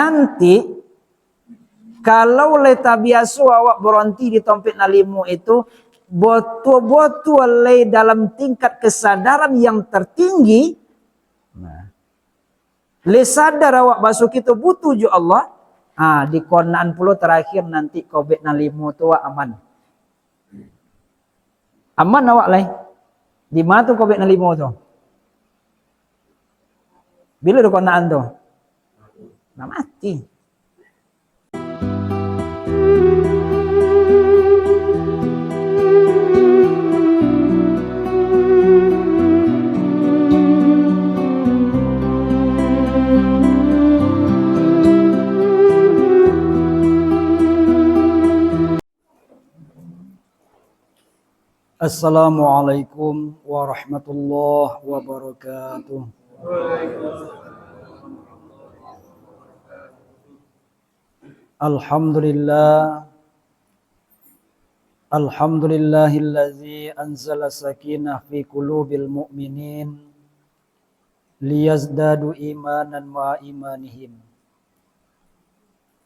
Nanti kalau leta biasa awak berhenti di tompet nalimu itu, betul-betul dalam tingkat kesadaran yang tertinggi, le sadar awak basuh kita butuh ju Allah. Di konaan puluh terakhir nanti COVID nalimu tu aman. Aman awak lai. Di mana tu COVID nalimu tu? Bila ada konaan tu? Nak mati. Assalamualaikum warahmatullahi wabarakatuh. Alhamdulillah. Alhamdulillahillazi anzala sakinah fi qulubil mu'minin liyazdadu imanan ma imanihim.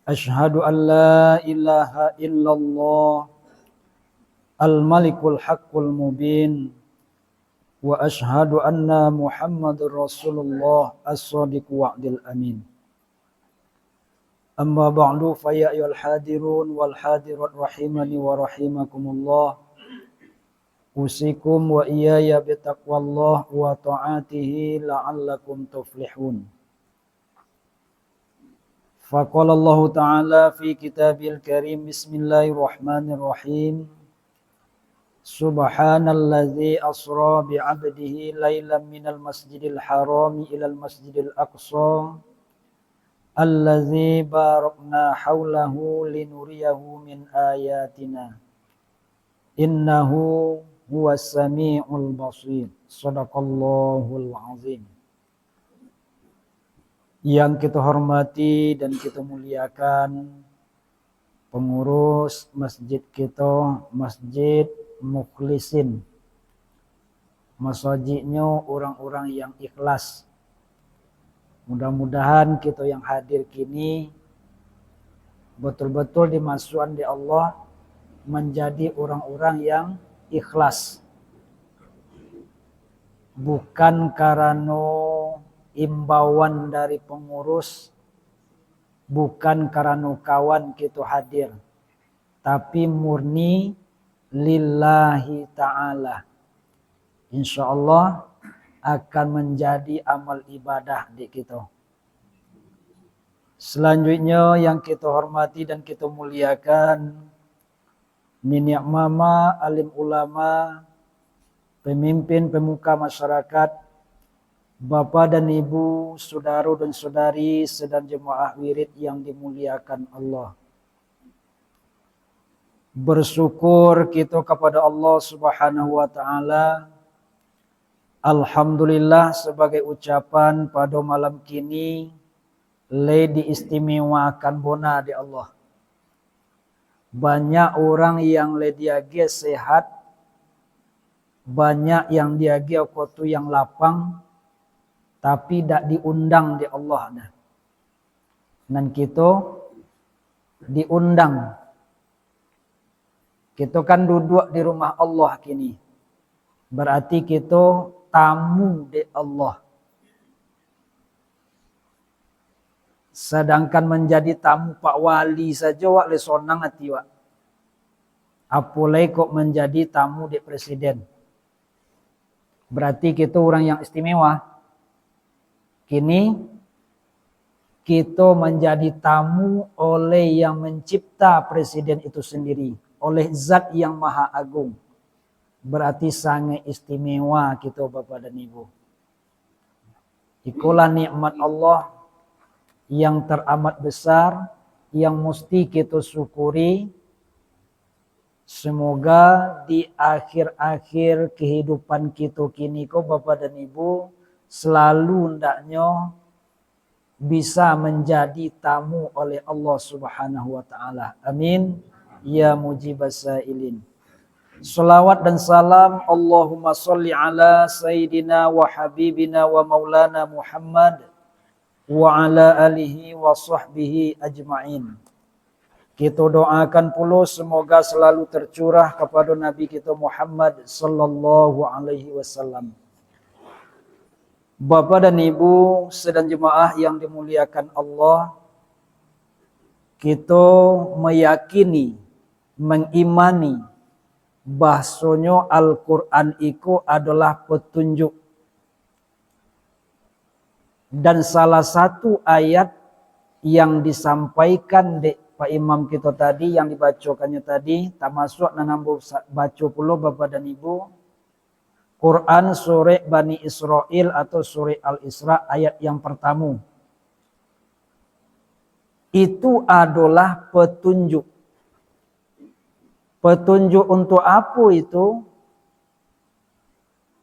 Ashhadu an la ilaha illallah al-malikul haqqul mubin wa ashhadu anna muhammadur rasulullah as-sadiqu wa'dil amin. Amma ba'du fa ya ayyuhal hadirun wal hadirat rahimani wa rahimakumullah. Usikum wa iyaya bitaqwallah wa ta'atihi la'allakum tuflihun. Faqala Allah ta'ala fi kitabil karim bismillahirrahmanirrahim. Subhanalladzi asra bi'abdihi laylan minal masjidil harami ilal masjidil aqsa allazi barakna haulahu linuriyahu min ayatina innahu huwas sami'ul basir. Shadaqallahul azim. Yang kita hormati dan kita muliakan pengurus masjid kita, Masjid Mukhlisin. Masjidnya orang-orang yang ikhlas. Mudah-mudahan kita yang hadir kini betul-betul dimasukkan di Allah menjadi orang-orang yang ikhlas. Bukan karena imbauan dari pengurus, bukan karena kawan kita hadir, tapi murni lillahi ta'ala. InsyaAllah akan menjadi amal ibadah di kita. Selanjutnya yang kita hormati dan kita muliakan, niniak mama, alim ulama, pemimpin pemuka masyarakat, bapak dan ibu, saudara dan saudari, sedang jemaah wirid yang dimuliakan Allah. Bersyukur kita kepada Allah Subhanahu wa taala. Alhamdulillah sebagai ucapan pada malam kini le diistimewakan bona di Allah. Banyak orang yang le diage sehat, banyak yang diage waktu yang lapang, tapi tak diundang di Allah dah. Dan kita diundang. Kita kan duduk di rumah Allah kini. Berarti kita tamu di Allah. Sedangkan menjadi tamu Pak Wali saja wak le sonang hati wak. Apalagi kok menjadi tamu di presiden. Berarti kita orang yang istimewa. Kini kita menjadi tamu oleh yang mencipta presiden itu sendiri. Oleh zat yang maha agung. Berarti sangat istimewa kita Bapak dan Ibu. Itulah nikmat Allah yang teramat besar, yang mesti kita syukuri. Semoga di akhir-akhir kehidupan kita kini ko Bapak dan Ibu selalu hendaknya bisa menjadi tamu oleh Allah Subhanahu wa taala. Amin. Ya mujibas sailin. Salawat dan salam Allahumma salli ala Sayyidina wa Habibina wa Maulana Muhammad wa ala alihi wa sahbihi ajma'in. Kita doakan pula semoga selalu tercurah kepada Nabi kita Muhammad sallallahu alaihi wasallam. Bapa dan Ibu sedang jemaah yang dimuliakan Allah, kita meyakini, mengimani bahasanya Al-Quran itu adalah petunjuk. Dan salah satu ayat yang disampaikan Pak Imam kita tadi, yang dibacakannya tadi, termasuk nanambu baca pula Bapak dan Ibu, Quran surah Bani Israel atau surah Al-Isra ayat yang pertama. Itu adalah petunjuk. Petunjuk untuk apa itu?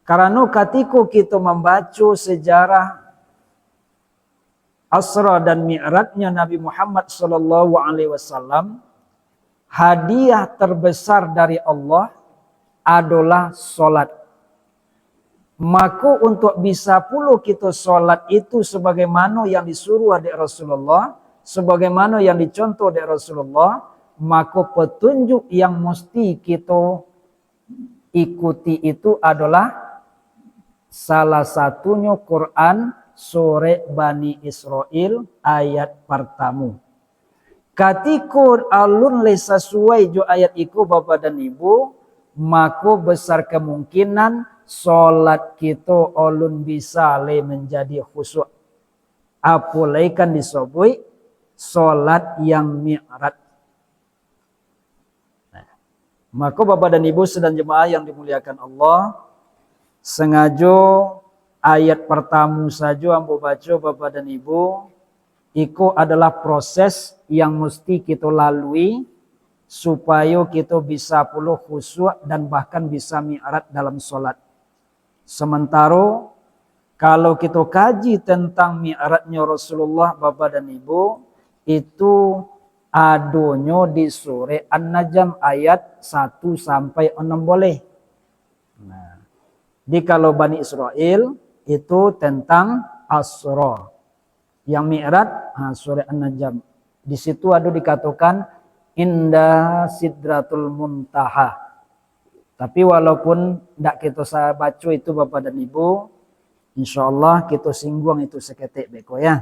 Karena ketika kita membaca sejarah Asra dan Mi'rajnya Nabi Muhammad sallallahu alaihi wasallam, hadiah terbesar dari Allah adalah solat. Maka untuk bisa pula kita solat itu sebagaimana yang disuruh oleh Rasulullah, sebagaimana yang dicontoh oleh Rasulullah, maka petunjuk yang mesti kita ikuti itu adalah salah satunya Quran surah Bani Israel ayat pertama. Ketika alun le sesuai jo ayat itu Bapak dan Ibu, maka besar kemungkinan solat kita alun bisa le menjadi khusyuk. Apalagi kan disebut solat yang mi'raj. Maka Bapak dan Ibu sedang jemaah yang dimuliakan Allah, sengaja ayat pertama saja ambo baca Bapak dan Ibu, itu adalah proses yang mesti kita lalui supaya kita bisa pula khusyuk dan bahkan bisa mi'raj dalam solat. Sementara kalau kita kaji tentang mi'rajnya Rasulullah Bapak dan Ibu, itu adanya di surah An-Najm ayat 1 sampai 6 boleh. Nah, di kalau Bani Israel itu tentang Asra. Yang mi'raj surah An-Najm. Di situ ada dikatakan inda sidratul muntaha. Tapi walaupun tidak kita baca itu Bapak dan Ibu, insyaallah kita singgung itu seketik beko ya.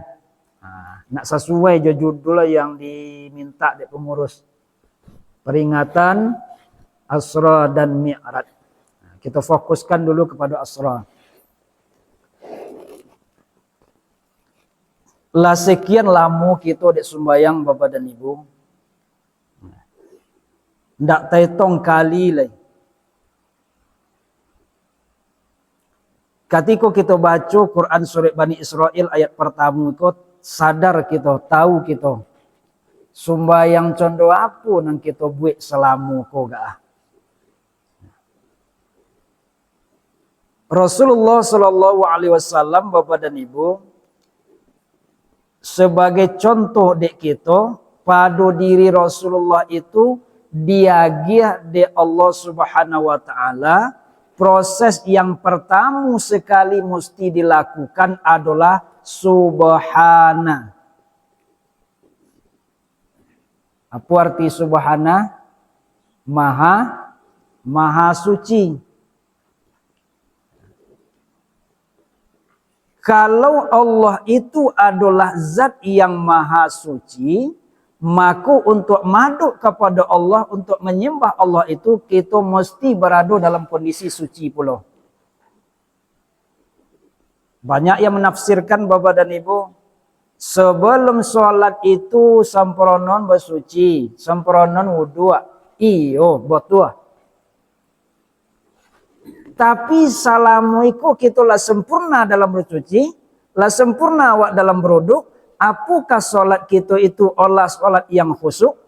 Nak sesuai judul yang diminta dari pengurus. Peringatan Asra dan Mi'raj. Kita fokuskan dulu kepada Asra. Lah sekian lama kita dek sembahyang Bapak dan Ibu. Ndak taitong kali lagi. Ketika kita baca Quran surah Bani Israel ayat pertama itu, sadar kita, tahu kita. Sembahyang condo apa yang kita buat selama ko gak. Rasulullah sallallahu alaihi wasallam Bapak dan Ibu, sebagai contoh dek kita, pada diri Rasulullah itu diagih de Allah Subhanahu wa taala. Proses yang pertama sekali mesti dilakukan adalah subhana. Apa arti subhana? Maha suci. Kalau Allah itu adalah zat yang maha suci, maka untuk maduk kepada Allah, untuk menyembah Allah itu, kita mesti berada dalam kondisi suci pula. Banyak yang menafsirkan Bapak dan Ibu, sebelum sholat itu sempronon bersuci, sempronon wudu, iyo betul. Tapi salamuiku kita lah sempurna dalam bersuci, lah sempurna awak dalam berwudu. Apakah solat kita itu olah solat yang khusyuk?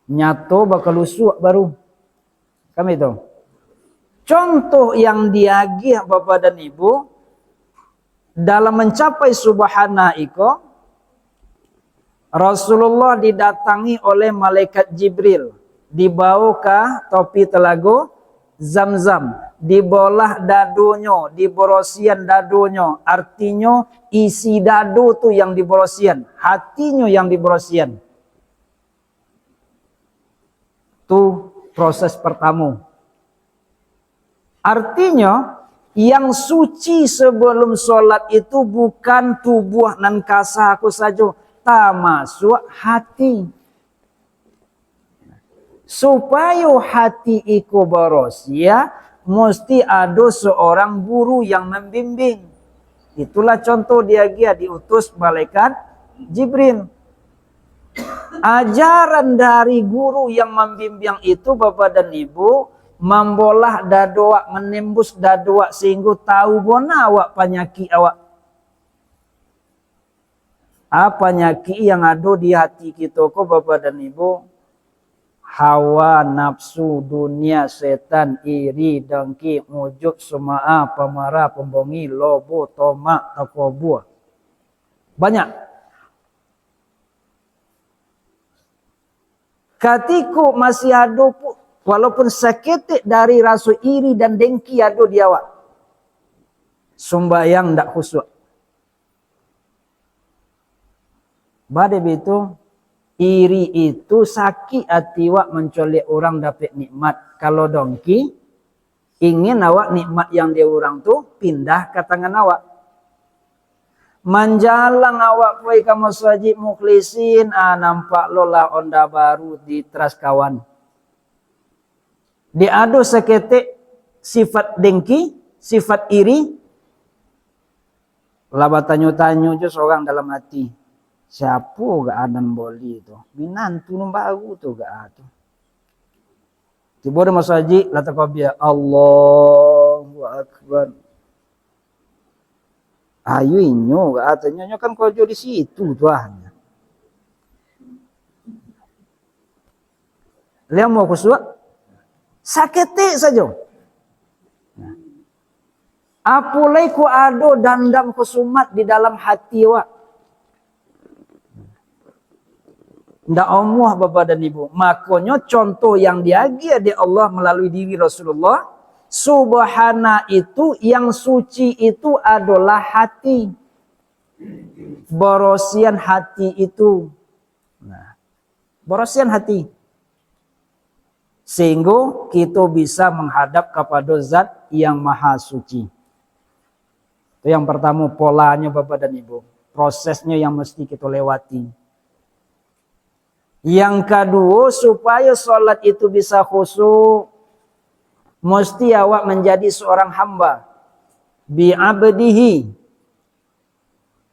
Nyato bakal khusyuk baru. Kami itu. Contoh yang diagih Bapak dan Ibu dalam mencapai subhana iko, Rasulullah didatangi oleh malaikat Jibril, dibawa ke topi telaga Zamzam. dibolah dadunya, diborosian dadunya. Artinya isi dadu tu yang diborosian, hatinya yang diborosian. Tu proses pertama. Artinya yang suci sebelum solat itu bukan tubuh nan kasar aku saja, termasuk hati. Supaya hati iku boros ya, mesti ada seorang guru yang membimbing. Itulah contoh dia diutus malaikat Jibril. Ajaran dari guru yang membimbing itu Bapak dan Ibu, membolah dadua, menembus dadua sehingga tahu bona awak penyakit awak. Apa penyakit yang ada di hati kita ko Bapak dan Ibu? Hawa, nafsu, dunia, setan, iri, dengki, ujub, suma'a, pemarah, pembohongi, lobo, tomak, takabur. Banyak. Ketika masih ada, walaupun seketik dari rasa iri dan dengki ada di awak, sembahyang tak khusyuk. Badai itu, iri itu sakit hati awak mencolek orang dapat nikmat. Kalau dongki, ingin awak nikmat yang dia orang tu pindah ke tangan awak. Menjalang awak pergi ke masjid mukhlisin, nampak lo lah onda baru di teras kawan. Dia ada seketik sifat dengki, sifat iri. Laba tanya-tanya je seorang dalam hati. Siapa gak adan boli tu? Binantu nu baru tu gak tu. Tiba ada masjid, lata kabia Allahu Akbar. Ayo inyo gak atanya kan kojo di situ tuan. Lihat mau khusyuk? Saketik saja. Apulai ku ado dandam kusumat di dalam hati awak. Ndak omuh Bapak dan Ibu. Makanya contoh yang diagi di Allah melalui diri Rasulullah. Subhana itu yang suci itu adalah hati. Borosian hati itu. Nah, borosian hati. Sehingga kita bisa menghadap kepada zat yang maha suci. Itu yang pertama polanya Bapak dan Ibu. Prosesnya yang mesti kita lewati. Yang kedua, supaya sholat itu bisa khusyuk, mesti awak menjadi seorang hamba. Bi'abdihi.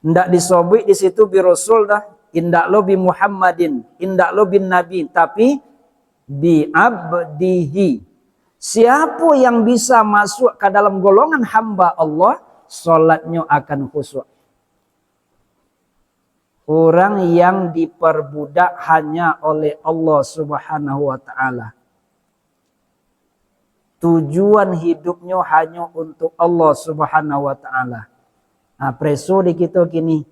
Ndak disobik di situ bi Rasul dah. Indak lo bi Muhammadin. Indak lo bin Nabi. Tapi bi'abdihi. Siapa yang bisa masuk ke dalam golongan hamba Allah, sholatnya akan khusyuk. Orang yang diperbudak hanya oleh Allah Subhanahu wa ta'ala. Tujuan hidupnya hanya untuk Allah Subhanahu wa ta'ala. Nah, preso di kita kini,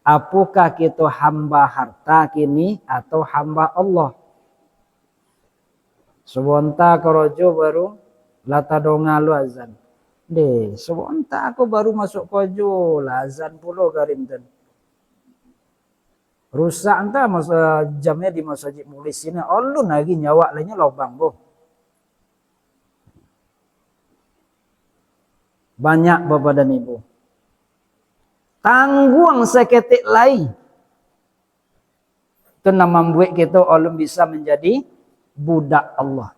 apakah kita hamba harta kini atau hamba Allah? Sebonta korojo baru lata dongalu azan. Deh, sebonta aku baru masuk kojo lah azan pulau garim dan. Rusak entah masa jamnya di masjid mulis sini. Ulun lagi nyawa lainnya lobang boh. Banyak Bapak dan Ibu. Tangguang seketik lain. Itu nama membuat kita ulun bisa menjadi budak Allah.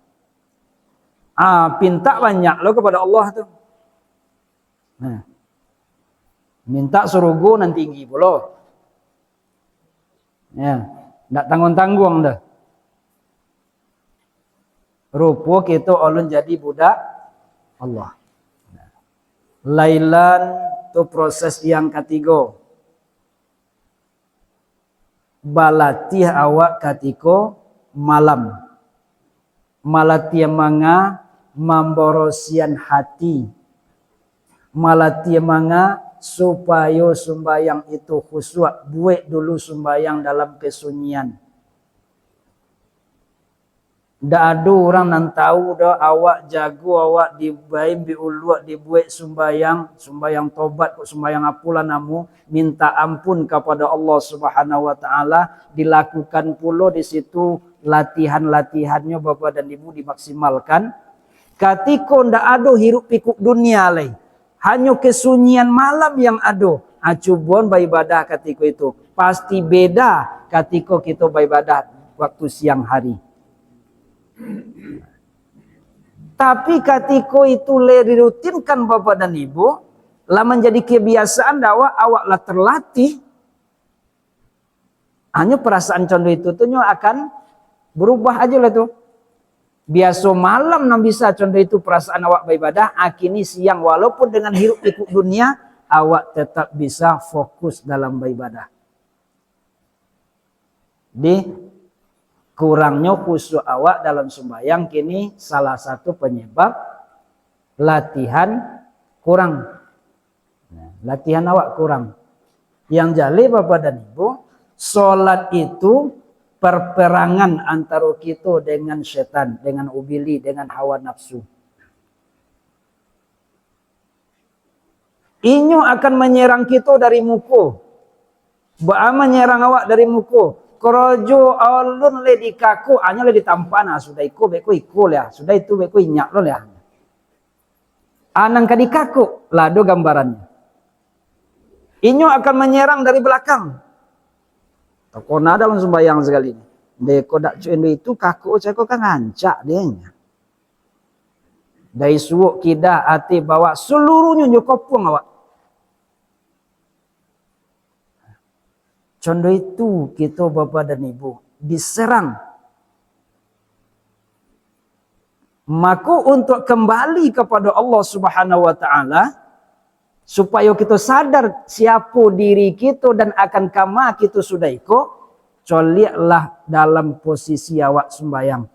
Pinta banyak lo kepada Allah tu. Nah. Minta surugo nanti tinggi pula. Ya, ndak tanggung-tanggung dah. Rupa kita ulun jadi budak Allah. Lailan tu proses yang ketiga. Balatih awak ketika malam. Malatia manga memborosian hati. Malatia manga supaya sembahyang itu khusyuk. Buat dulu sembahyang dalam kesunyian. Ndak ada orang nan tahu dah awak jago awak dibaim biuluak dibuat sembayang tobat sembayang apulah namu minta ampun kepada Allah Subhanahu wa taala, dilakukan pula di situ latihan-latihannya Bapak dan Ibu dimaksimalkan. Ketika ndak ada hirup pikuk dunia lai, hanya kesunyian malam yang ada. Acubon beribadah ketika itu pasti beda ketika kita beribadah waktu siang hari. Tapi ketika itu dirutinkan Bapak dan Ibu, lah menjadi kebiasaan awaklah terlatih. Hanya perasaan contoh itu tuh akan berubah aja lah tuh. Biasa malam nam bisa contoh itu perasaan awak beribadah, akini siang walaupun dengan hiruk pikuk dunia, awak tetap bisa fokus dalam beribadah. Kurangnya khusyuk awak dalam sembahyang kini salah satu penyebab latihan kurang. Latihan awak kurang. Yang jali Bapak dan Ibu, sholat itu perperangan antara kita dengan setan, dengan ubili, dengan hawa nafsu. Inyo akan menyerang kita dari muka. Ba'a menyerang awak dari muka. Korojo alun le di kaku, hanya le di tampana, sudah iko beko iko ya, sudah itu beko inyak lo ya. Anang ka di kaku, lado gambarannya. Inyo akan menyerang dari belakang. Tokona dalam sembahyang sekali ini. Deko dak cuendo itu kaku, ceko kan ngancak dia. Dari suuk kida ati bawa seluruhnya nyokopung awak. Contoh itu kita Bapak dan Ibu diserang. Maka untuk kembali kepada Allah Subhanahu wa taala supaya kita sadar siapa diri kita dan akan kama kita sudah ikut, coliaklah dalam posisi awak sembahyang.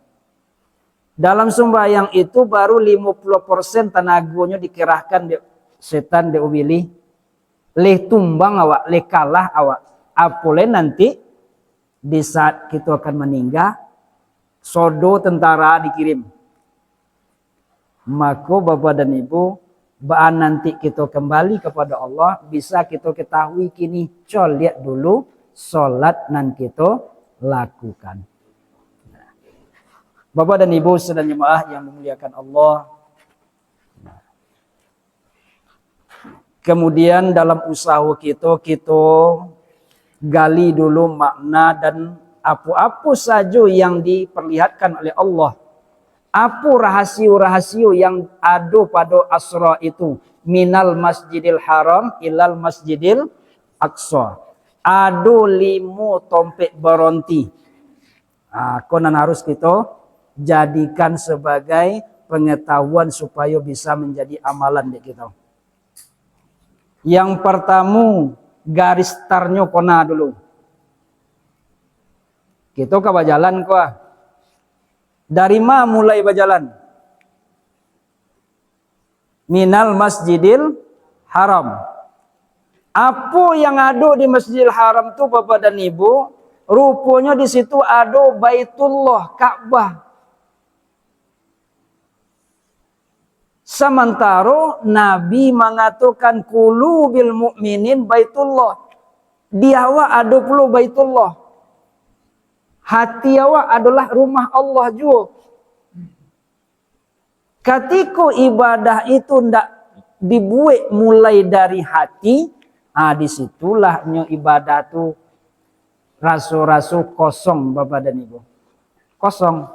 Dalam sembahyang itu baru 50% tenaganya dikerahkan setan diubili. Leh tumbang awak, leh kalah awak. Apalagi nanti di saat kita akan meninggal, sodo tentara dikirim. Maka Bapak dan Ibu, baan nanti kita kembali kepada Allah, bisa kita ketahui kini, lihat dulu solat nan kita lakukan. Bapak dan Ibu sedang jemaah yang memuliakan Allah. Kemudian dalam usaha kita gali dulu makna dan apa-apa saja yang diperlihatkan oleh Allah. Apa rahsia-rahsia yang ada pada Asra itu. Minal masjidil haram ilal masjidil aqsa. Ada 5 tompek beronti. Konan harus kita jadikan sebagai pengetahuan supaya bisa menjadi amalan di kita. Yang pertama, garis starnya kona dulu. Kita ke bajalan kok. Dari mana mulai bajalan? Minal masjidil haram. Apa yang ada di Masjidil Haram tu Bapak dan Ibu? Rupanya di situ ada Baitullah, Ka'bah. Sementara Nabi mengatakan qulubil mu'minin Baitullah. Di awak ada pula Baitullah. Hati awak adalah rumah Allah juga. Ketika ibadah itu tidak dibuat mulai dari hati, disitulah ibadah itu rasu-rasu kosong Bapak dan Ibu. Kosong.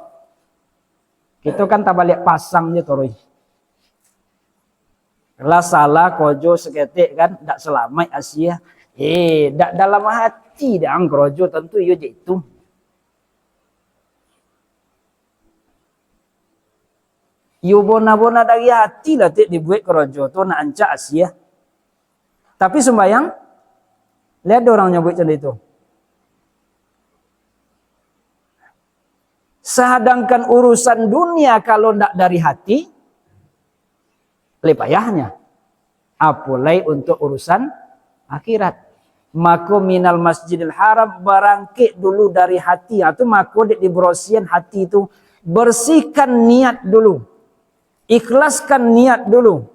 Kita kan tak balik pasangnya toroi. Lah salah kojo seketik kan tak selamat Asia. Tak dalam hati dah angkrojo tentu yo je itu. Yo bona-bona dari hati lah tik dibuat krojo tu nak ancak Asia. Tapi sembayang lihat orang nyebut macam itu. Sedangkan urusan dunia kalau ndak dari hati lebih payahnya. Apalagi untuk urusan akhirat. Maka minal masjidil haram barangkit dulu dari hati. Atau maka dibrosian hati itu bersihkan niat dulu. Ikhlaskan niat dulu.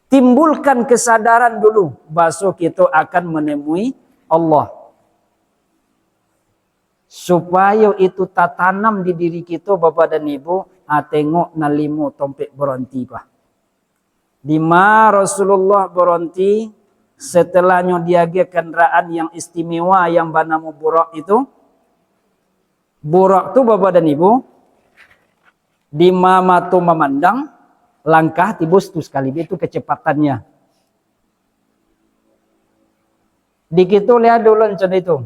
Timbulkan kesadaran dulu. Baso kita akan menemui Allah. Supaya itu tatanam di diri kita Bapak dan Ibu. Tengok nalimu tompek berhenti pak. Di mana Rasulullah berhenti setelahnya diage kendaraan yang istimewa yang bernama Burak itu. Burak itu Bapak dan Ibu. Di mana tu memandang langkah tibus tu sekali itu kecepatannya. Dikit lihat dulu macam itu.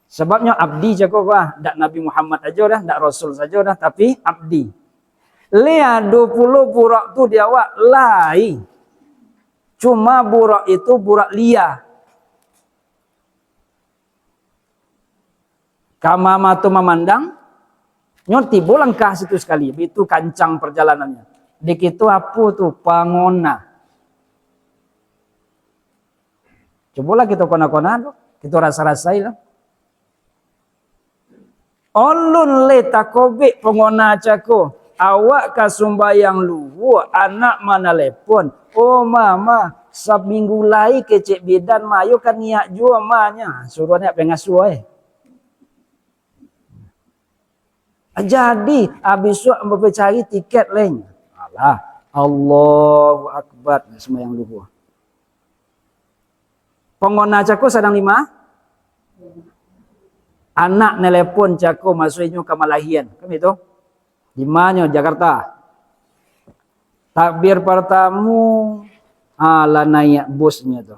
Sebabnya abdi jago bah, dak Nabi Muhammad aja dah, dak Rasul saja dah, tapi abdi. Lihat 20 burak tu dia awak lai. Cuma burak itu burak liar. Kamama tu memandang, nyoti bolangkah situ sekali, itu kancang perjalanannya. Dikit apa tu pangona. Cobalah kita kona-kona, kita rasa-rasai lah. Olun le takobik pengona cako. Awak kasumbayang luwu anak mana lepon. Oh mama, seminggu lai kecek bidan mayo kan niat jua manya. Suruh niat pengasuh Jadi habis suak cari tiket lain. Alah, Allahu Akbar sembahyang luwu. Pengona cako sedang 5. Anak nelpon cako masuknya ke Malahian. Kan itu? Di mana Jakarta. Takbir pertamu ala naik busnya tu.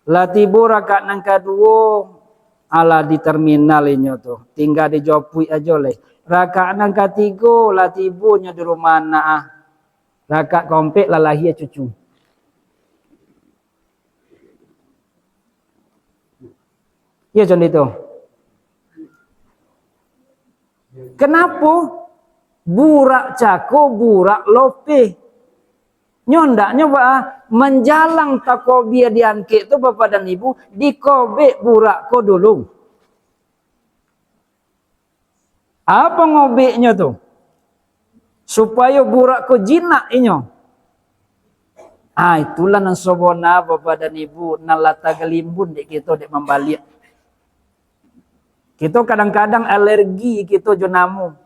Latibu rakaat nang kedua ala di terminal ini tu. Tinggal di Jopui aja leh. Rakaat nang ketiga latibunya di rumah anak. Rakaat kompek lalahia cucu. Ya contoh itu. Kenapa? Burak cako, burak lope. Nyondaknya bah menjalang takobia diangkit tu Bapak dan Ibu dikobek burak ko dulu. Apa ngobeknya tu? Supaya burak ko jinak inyo. Itulah nang sobona Bapak dan Ibu nalata gelimbun dek kita dek membalik. Kita kadang-kadang alergi kita jonamu.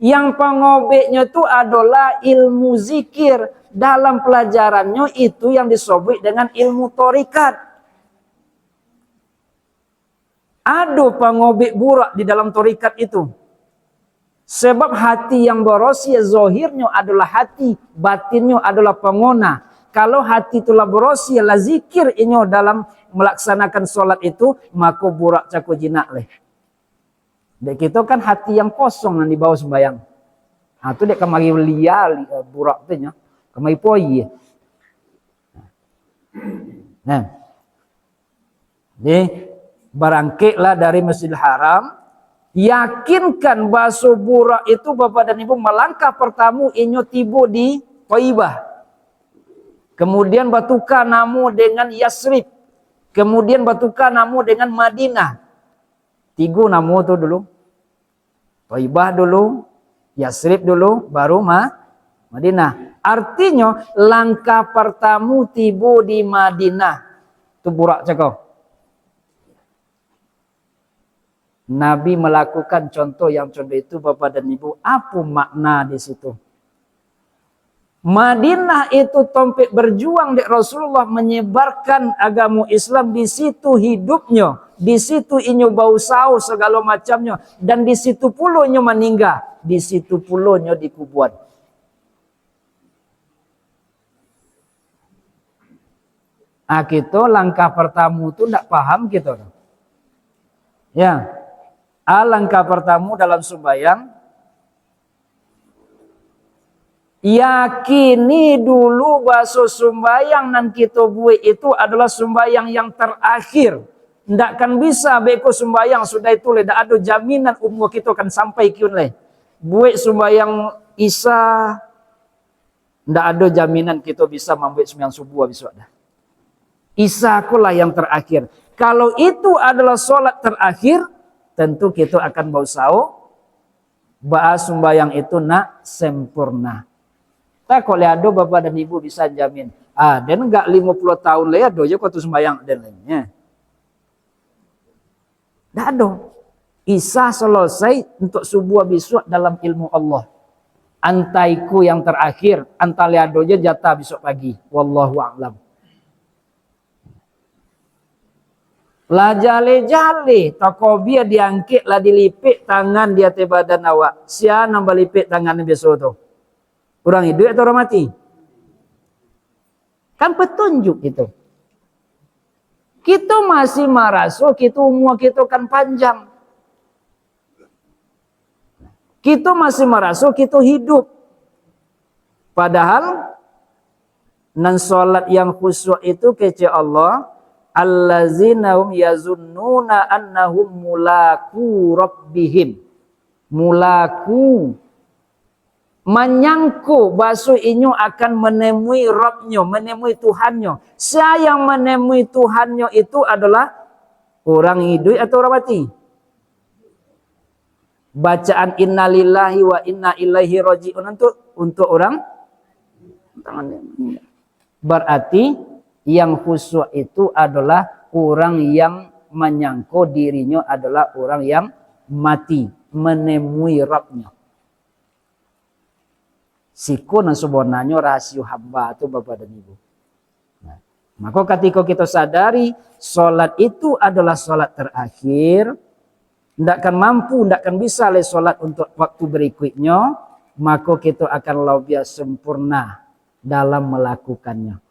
Yang pengobeknya itu adalah ilmu zikir. Dalam pelajarannya itu yang disobek dengan ilmu torikat. Ada pengobek burak di dalam torikat itu. Sebab hati yang berosia zohirnya adalah hati, batinnya adalah pengona. Kalau hati itulah berosia lah zikir inyo dalam melaksanakan solat itu, maka burak cako jinak leh. Dek kita kan hati yang kosong yang dibawa sembayang. Itu dek kemari liar burak tu nya. Kemari poi. Nah. Jadi berangkitlah dari Masjidil Haram, yakinkan baso burak itu Bapak dan Ibu melangkah pertama inyo tiba di Thaibah. Kemudian batukan namu dengan Yasrib. Kemudian batukan namu dengan Madinah. 3 namu tu dulu. Thaibah dulu, Yasrib dulu, baru Madinah. Artinya langkah pertama tiba di Madinah. Tu burak cakap. Nabi melakukan contoh yang contoh itu Bapak dan Ibu. Apa makna di situ? Madinah itu tompek berjuang dek Rasulullah menyebarkan agama Islam, di situ hidupnya, di situ inyo bau saus segala macamnya, dan di situ pula inyo meninggal, di situ pula inyo dikuburan. Kita langkah pertama itu tidak paham kita. Ya, langkah pertama dalam sembahyang. Yakini dulu bahasa sembahyang nan kita buat itu adalah sembahyang yang terakhir. Tidak akan bisa beko sembahyang sudah itu le. Tidak ada jaminan umur kita akan sampai kiun le. Buat sembahyang Isya, tidak ada jaminan kita bisa membuat sembahyang subuh besok dah. Isya kulah yang terakhir. Kalau itu adalah solat terakhir, tentu kita akan berusaha bahas sembahyang itu nak sempurna. Tak kau lihat bapak dan ibu bisa jamin. Dan enggak 50 tahun lah ya dojo kau tu sembahyang dan lainnya. Dah ada. Isa selesai untuk sebuah besok dalam ilmu Allah. Antaiku yang terakhir, antara dojo jatah besok pagi. Wallahu a'lam. Lah jale-jale takobia diangkit lah dilipik tangan di atas badan awak. Sia nambah lipik tangan biasa tu. Orang hidup atau orang mati? Kan petunjuk itu. Kita masih merasa kita umur kita kan panjang. Kita masih merasa kita hidup. Padahal nan solat yang khusyuk itu kece Allah. Allazina hum yazunnuna annahum mulaku rabbihim. Mulaku. Menyangku bahasa inyo akan menemui Rabbnya, menemui Tuhannya. Siapa yang menemui Tuhannya itu adalah orang hidup atau orang mati? Bacaan innalillahi wa inna ilaihi raji'un untuk orang. Berarti yang khusyuk itu adalah orang yang menyangka dirinya adalah orang yang mati, menemui Rabbnya. Siku dan sebenarnya rasio hamba itu Bapak dan Ibu. Nah, maka ketika kita sadari solat itu adalah solat terakhir, tidak akan mampu, tidak akan bisa oleh solat untuk waktu berikutnya, maka kita akan lebih sempurna dalam melakukannya.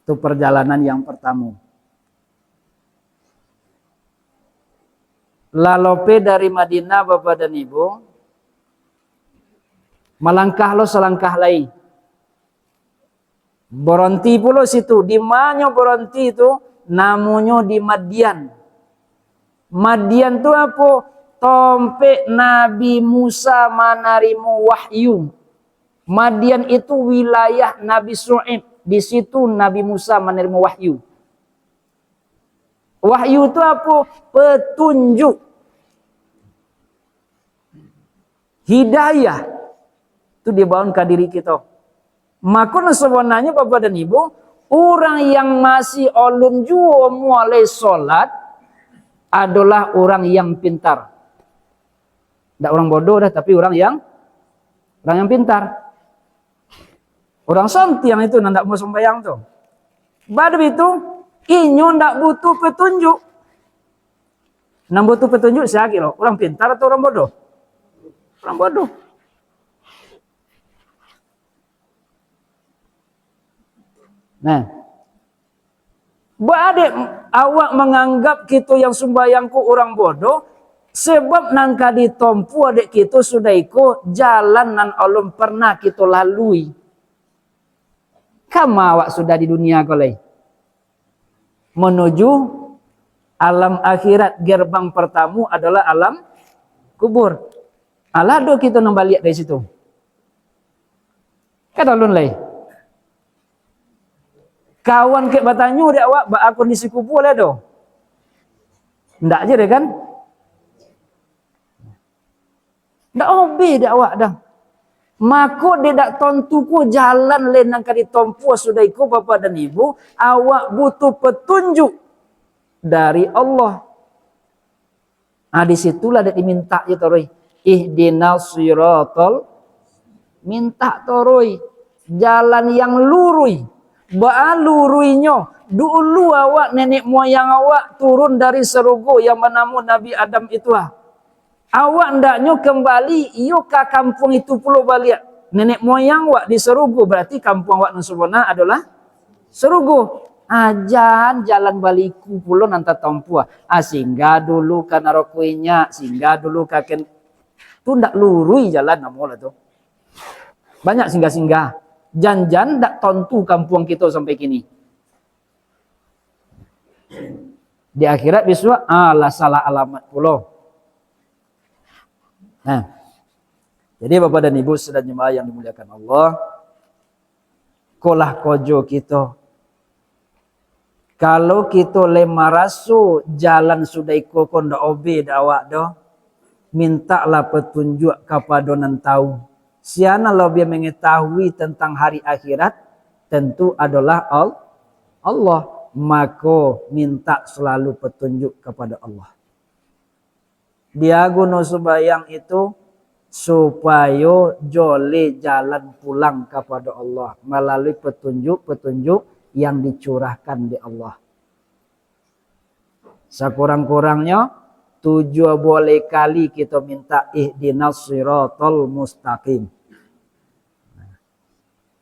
Itu perjalanan yang pertama. Lalope dari Madinah Bapak dan Ibu, melangkah lo selangkah lain. Berhenti pula situ. Di mana berhenti itu? Namanya di Madian. Madian itu apa? Tempat Nabi Musa menerima wahyu. Madian itu wilayah Nabi Syuaib. Di situ Nabi Musa menerima wahyu. Wahyu itu apa? Petunjuk. Hidayah. Itu dibangun ke diri kita. Maka sebenarnya Bapak dan Ibu, orang yang masih ulun jua mulai solat adalah orang yang pintar. Tidak orang bodoh dah, tapi orang yang pintar. Orang santi yang itu tidak mau sembahyang tu. Baru itu, inyo tidak butuh petunjuk. Nak butuh petunjuk siapa kira? Orang pintar atau orang bodoh? Orang bodoh. Nah, beradik awak menganggap kita yang sembahyangku orang bodoh, sebab nangka ditompu adik kita sudah ikut jalan nan Allah pernah kita lalui. Kamu awak sudah di dunia kolai menuju alam akhirat, gerbang pertama adalah alam kubur. Alado kita nambah lihat dari situ. Kata ulun lai. Kawan ke bertanya dia awak bak kondisi kubur lah doh. Ndak aja deh kan? Ndak hobi dia awak dah. Maka dia dak tontuku jalan lain nang kadi tompu sudah iku Bapak dan Ibu, awak butuh petunjuk dari Allah. Di situlah dia diminta ya toroi. Ihdinas siratal, minta toroi jalan yang lurus. Ba'aluruinyo dulu awak nenek moyang awak turun dari serugo yang menamu Nabi Adam itu awak ndaknya kembali iyo ke kampung itu pula balik nenek moyang awak di serugo, berarti kampung awak nusubona adalah serugo. Ajan jalan baliku pula nanta tompu sehingga dulu kan rokuinya, sehingga dulu kaken tu ndak lurui jalan namola tu banyak singgah-singgah. Janjan tak tentu kampung kita sampai kini. Di akhirat besok lah salah alamat pula. Nah, jadi Bapak dan Ibu sedang jemaah yang dimuliakan Allah, kolah kojo kita Kalau kita lema rasu jalan sudah ikut konda obe awak doh, mintalah petunjuk kepada nan tahu. Siapa lebih mengetahui tentang hari akhirat? Tentu adalah Allah. Maka minta selalu petunjuk kepada Allah. Dia guna sembahyang itu supaya jole jalan pulang kepada Allah melalui petunjuk-petunjuk yang dicurahkan di Allah. Sekurang-kurangnya 7 boleh kali kita minta ihdinas siratal mustaqim.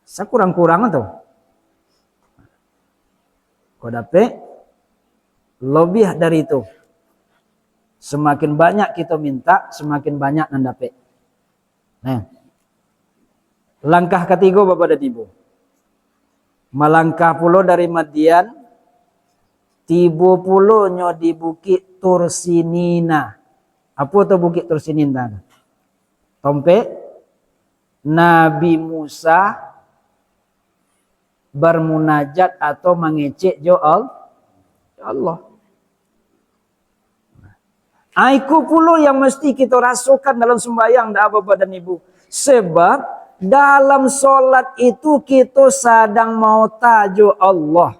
Sekurang-kurangnya tuh. Kau dapat lebih dari itu. Semakin banyak kita minta, semakin banyak yang dapat. Nah, langkah ketiga Bapak dan Ibu. Melangkah pulau dari Madian, tiba pulau nyo di Bukit Tursinina. Apa tu Bukit Tursinina? Tompe Nabi Musa bermunajat atau mengecek jo Allah. Aiku pulau yang mesti kita rasakan dalam sembahyang dah Bapak dan Ibu. Sebab dalam solat itu kita sedang mau tajuk Allah.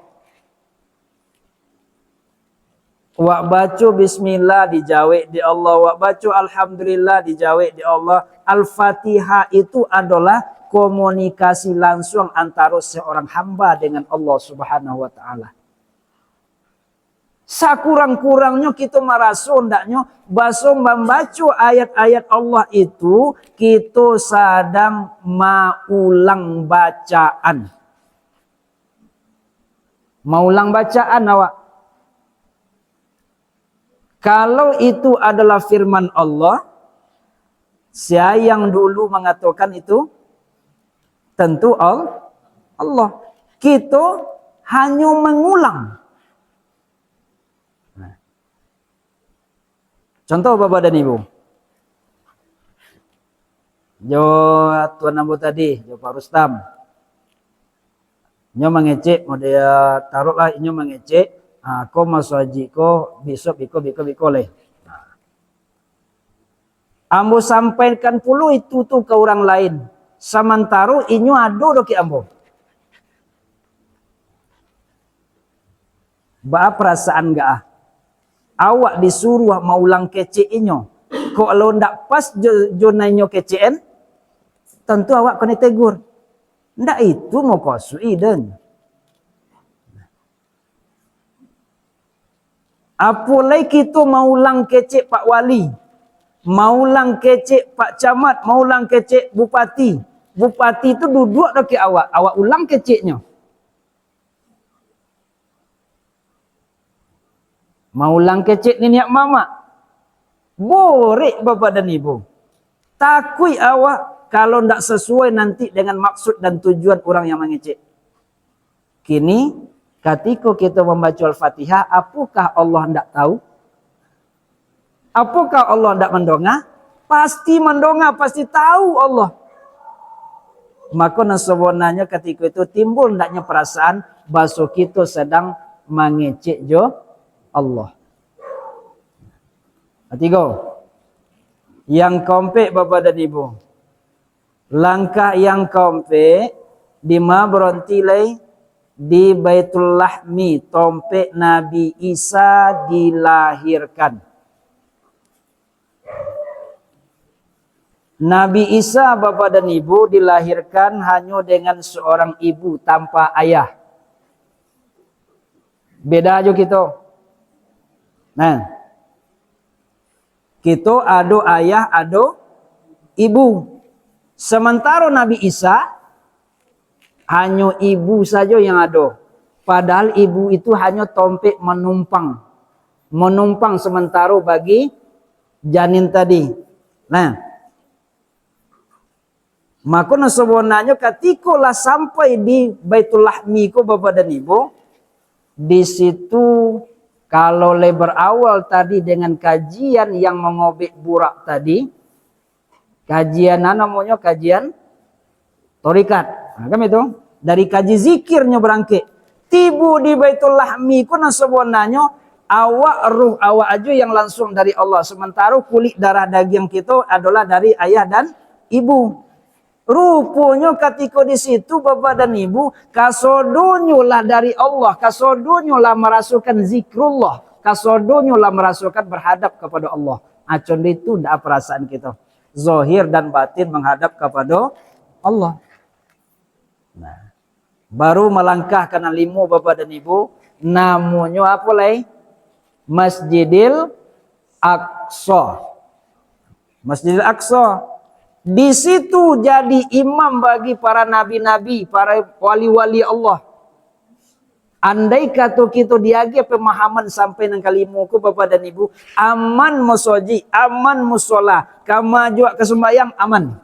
Wak baca bismillah dijawab di Allah. Wak baca alhamdulillah dijawab di Allah. Al-Fatihah itu adalah komunikasi langsung antara seorang hamba dengan Allah Subhanahu wa taala. Sakurang-kurangnya kita merasa ndaknya baso membaca ayat-ayat Allah itu kita sedang maulang bacaan. Maulang bacaan awak. Kalau itu adalah firman Allah, siapa yang dulu mengatakan itu? Tentu Allah. Kita hanya mengulang. Contoh Bapak dan Ibu. Jo tuan Abu tadi, jo Pak Rustam. Nyo mengecek, mau dia taruhlah nyo mengecek. Ko masuk haji ko besok biko leh. Ambo sampaikan puluh itu tuh ke orang lain. Samantaro inyo ado doki ambo. Ba perasaan gak awak disuruh mau ulang kece inyo. Kalau ndak pas jona inyo keceen, tentu awak kena tegur. Ndak itu mau kosui den. Apalagi kita mau ulang kecek Pak Wali, mau ulang kecek Pak Camat, mau ulang kecek Bupati. Bupati itu duduk doki awak ulang keceknya. Mau ulang kecek nenek mama. Borek Bapak dan Ibu. Takui awak kalau ndak sesuai nanti dengan maksud dan tujuan orang yang mengecek. Kini ketika kita membaca Al-Fatihah, apakah Allah tidak tahu? Apakah Allah tidak mendongak? Pasti mendongak, pasti tahu Allah. Maka sebenarnya ketika itu timbul hendaknya perasaan bahwa kita sedang mengecek jo Allah. Ketiga, yang keempat Bapak dan Ibu. Langkah yang keempat di mana berhenti lagi? Di Baitul Lahmi, tempat Nabi Isa dilahirkan. Nabi Isa Bapak dan Ibu dilahirkan hanya dengan seorang ibu tanpa ayah. Beda aja kita. Nah, kita ada ayah, ada ibu. Sementara Nabi Isa hanya ibu saja yang ada. Padahal ibu itu hanya tompek menumpang. Menumpang sementara bagi janin tadi. Nah, maka sebenarnya ketika sampai di Baitul Lahmi ko Bapak dan Ibu, di situ kalau lebar awal tadi dengan kajian yang mengobek burak tadi, kajian namanya kajian torikat. Nah, kan itu dari kaji zikirnya berangkit. Tibu di Baitul Lahmi kuna sebenarnya awak ruh awak aja yang langsung dari Allah. Sementara kulit darah daging kita adalah dari ayah dan ibu. Rupanya ketika di situ bapak dan ibu kasodonyo lah dari Allah, kasodonyo lah merasukan zikrullah, kasodonyo lah merasukan berhadap kepada Allah. Acon itu ndak perasaan kita. Zahir dan batin menghadap kepada Allah. Nah, baru melangkah ke limo bapak dan ibu, namanya apa lagi? Masjidil Aqsa. Masjidil Aqsa. Di situ jadi imam bagi para nabi-nabi, para wali-wali Allah. Andai kata kita diagi pemahaman sampai nang kalimuku bapak dan ibu, aman musoji, aman musola, kama jua kesembayang aman.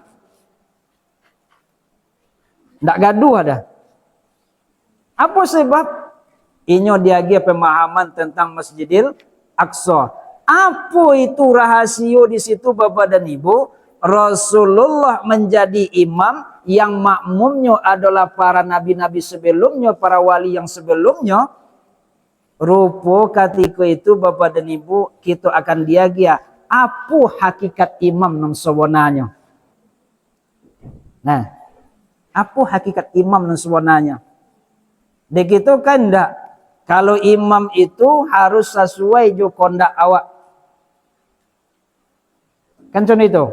Ndak gaduh ada. Apa sebab? Inyo diagi pemahaman tentang Masjidil Aqsa. Apa itu rahasia di situ bapak dan ibu? Rasulullah menjadi imam yang makmumnya adalah para nabi-nabi sebelumnya, para wali yang sebelumnya. Rupa ketika itu bapak dan ibu kita akan diagia apa hakikat imam nang sebenarnya. Nah, apa hakikat imam nang sebenarnya? Begitu kan ndak? Kalau imam itu harus sesuai jo kondak awak. Kan contoh itu.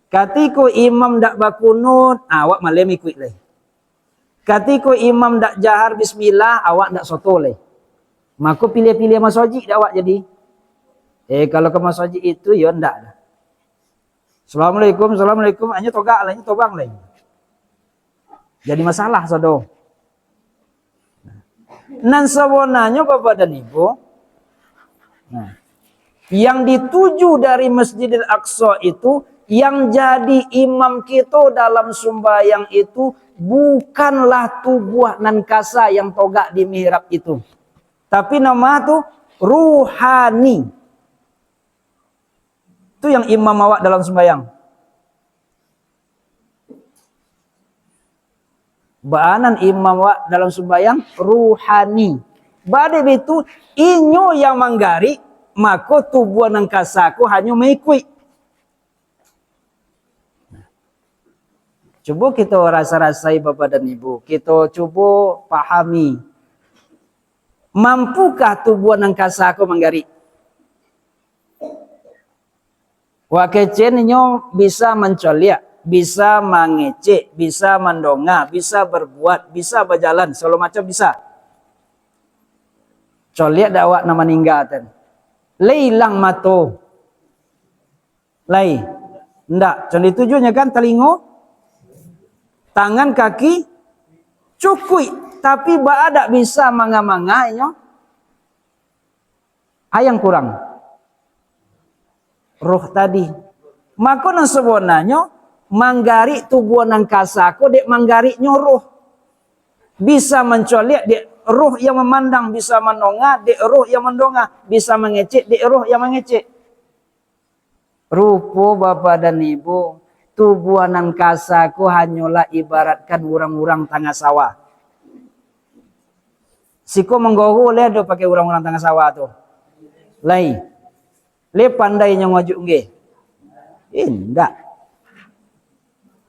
Ketika imam dak bakunut, awak malam ikut leh. Ketika imam dak jahar bismillah, awak dak soto leh. Maka pilih-pilih masjid dak awak jadi. Kalau ke masjid itu ya ndak. Assalamualaikum, assalamualaikum, hanya togak lah, hanya tobang leh. Jadi masalah saudara. Nan sebenarnya bapak dan ibu, nah, yang dituju dari Masjidil Aqsa itu, yang jadi imam kita dalam sembahyang itu bukanlah tubuh nan kasa yang togak di mihrab itu, tapi nama itu ruhani. Itu yang imam awak dalam sembahyang. Baanan imam awak dalam sembahyang ruhani. Badai itu inyo yang manggari, maka tubuh nang kasaku hanya mengikut. Coba kita rasa-rasai bapak dan ibu. Kita coba pahami. Mampukah tubuh nang kasaku manggari? Wakecen inyo bisa mencoliak, bisa mengecek, bisa mendongak, bisa berbuat, bisa berjalan, segala macam bisa. Coliak dakwak nama ninggatan. Leilang mato. Lai. Ndak. Contoh tujuannya kan telingo, tangan, kaki, cukui. Tapi ada bisa manga-manga inyo. Ayang kurang. Roh tadi. Maka nang sebenarnya manggari tubuh nang kasaku dek manggari nyuruh. Bisa mencoliak dek roh yang memandang, bisa menongak dek roh yang mendongak, bisa mengecek dek roh yang mengecek. Rupa bapak dan ibu, tubuh nang kasaku hanyalah ibaratkan orang-orang tengah sawah. Siko menggohu le do pakai orang-orang tengah sawah tu. Lai. Le pandai nya ngojuk nggih. Indak.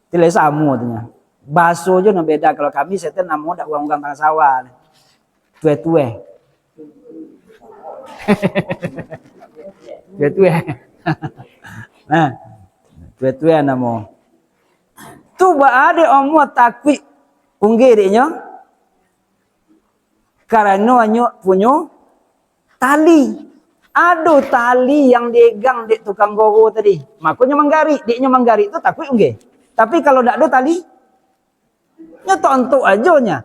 Tidak sama katanya. Baso aja no beda. Kalau kami setan namo dak orang-orang tengah sawah. Tue-tue. Tue-tue. Nah, tue-tue namo. Tu ba ade omu takwi unggih deknya. Karena anyo punya tali. Aduh tali yang diegang dek tukang gogo tadi. Makanya menggari, deknya menggari itu takwi unggih. Tapi kalau ndak ada tali, nyetok entuk ajonya.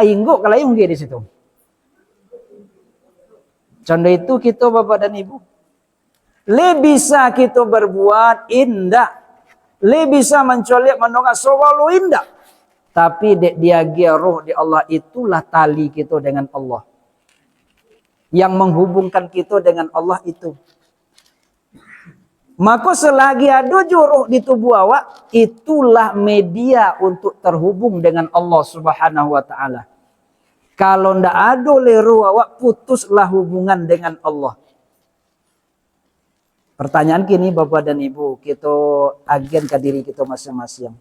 Ingguk kalau unggih di situ. Contoh itu kita bapak dan ibu. Le bisa kita berbuat indah. Le bisa mencoliak menongak sewalu indah. Tapi dek dia roh di Allah itulah tali kita dengan Allah. Yang menghubungkan kita dengan Allah itu. Maka selagi ada roh di tubuh awak, itulah media untuk terhubung dengan Allah Subhanahu wa taala. Kalau ndak ada leru awak, putuslah hubungan dengan Allah. Pertanyaan kini Bapak dan Ibu, kita agen ke diri kita masing-masing.